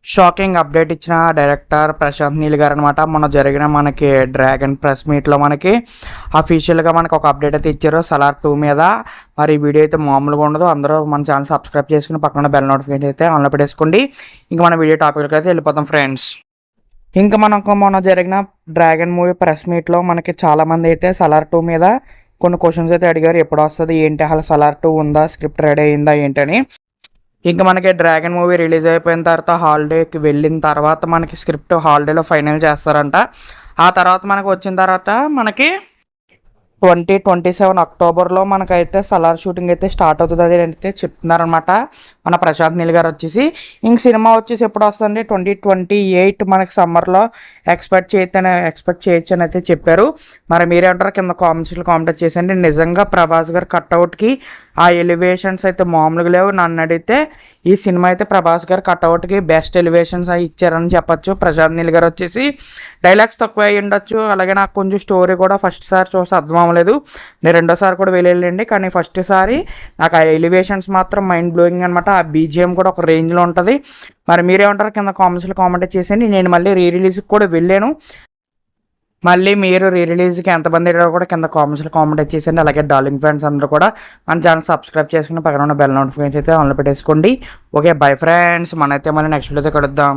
Shocking update ఇచ్చిన director Prashanth Neel గారు అనమాట. మొన్న జరిగిన మనకి డ్రాగన్ ప్రెస్ మీట్లో మనకి అఫీషియల్గా మనకు ఒక అప్డేట్ అయితే ఇచ్చారు సలార్ 2 మీద. మరి ఈ వీడియో అయితే మామూలుగా ఉండదు. అందరూ మన ఛానల్ సబ్స్క్రైబ్ చేసుకుని పక్కన బెల్ నోటిఫికేషన్ అయితే ఆన్లో పెట్టేసుకోండి. ఇంకా మన వీడియో టాపిక్కి అయితే వెళ్ళిపోతాం ఫ్రెండ్స్. ఇంకా మనకు మొన్న జరిగిన డ్రాగన్ మూవీ ప్రెస్ మీట్లో మనకి చాలామంది అయితే సలార్ 2 మీద కొన్ని క్వశ్చన్స్ అయితే అడిగారు. ఎప్పుడు వస్తుంది ఏంటి, అసలు సలార్ 2 ఉందా, స్క్రిప్ట్ రెడీ అయిందా ఏంటని. ఇంకా మనకి డ్రాగన్ మూవీ రిలీజ్ అయిపోయిన తర్వాత హాలిడేకి వెళ్ళిన తర్వాత మనకి స్క్రిప్ట్ హాలిడేలో ఫైనల్ చేస్తారంట. ఆ తర్వాత మనకు వచ్చిన తర్వాత మనకి 2027 అక్టోబర్లో మనకైతే సలార్ షూటింగ్ అయితే స్టార్ట్ అవుతుంది అని అయితే చెప్తున్నారనమాట మన ప్రశాంత్ నీల్ గారు వచ్చేసి. ఇంక సినిమా వచ్చేసి ఎప్పుడు వస్తుంది 2028 మనకి సమ్మర్లో ఎక్స్పెక్ట్ చేయొచ్చు అని అయితే చెప్పారు. మరి మీరేమంటారు కింద కామెంట్స్లో కామెంట్ చేసండి. నిజంగా ప్రభాస్ గారు కట్అవుట్కి ఆ ఎలివేషన్స్ అయితే మామూలుగా లేవు. నన్ను అడిగితే ఈ సినిమా అయితే ప్రభాస్ గారు కట్అవుట్కి బెస్ట్ ఎలివేషన్స్ అవి ఇచ్చారని చెప్పొచ్చు. ప్రశాంత్ నీల్ గారు వచ్చేసి డైలాగ్స్ తక్కువ అయ్యి ఉండొచ్చు, అలాగే నాకు కొంచెం స్టోరీ కూడా ఫస్ట్ సారి చూసి అర్థం అవ్వలేదు. నేను రెండోసారి కూడా వెళ్ళండి, కానీ ఫస్ట్ సారి నాకు ఆ ఎలివేషన్స్ మాత్రం మైండ్ బ్లోయింగ్ అనమాట. ఆ బీజిఎం కూడా ఒక రేంజ్లో ఉంటుంది. మరి మీరేమంటారు కింద కామెంట్స్లో కామెంట్ చేసేయండి. నేను మళ్ళీ రిలీజ్కి కూడా వెళ్ళాను. మళ్ళీ మీరు రిలీజ్కి ఎంతమంది వెళ్ళారో కూడా కింద కామెంట్స్లో కామెంట్ చేసేయండి. అలాగే డార్లింగ్ ఫ్రెండ్స్ అందరూ కూడా మన ఛానల్ సబ్స్క్రైబ్ చేసుకుని పక్కన ఉన్న బెల్ నోటిఫికేషన్ అయితే ఆన్లో పెట్టేసుకోండి. ఓకే బై ఫ్రెండ్స్, మనైతే మళ్ళీ నెక్స్ట్ వీడియోతో కలుద్దాం.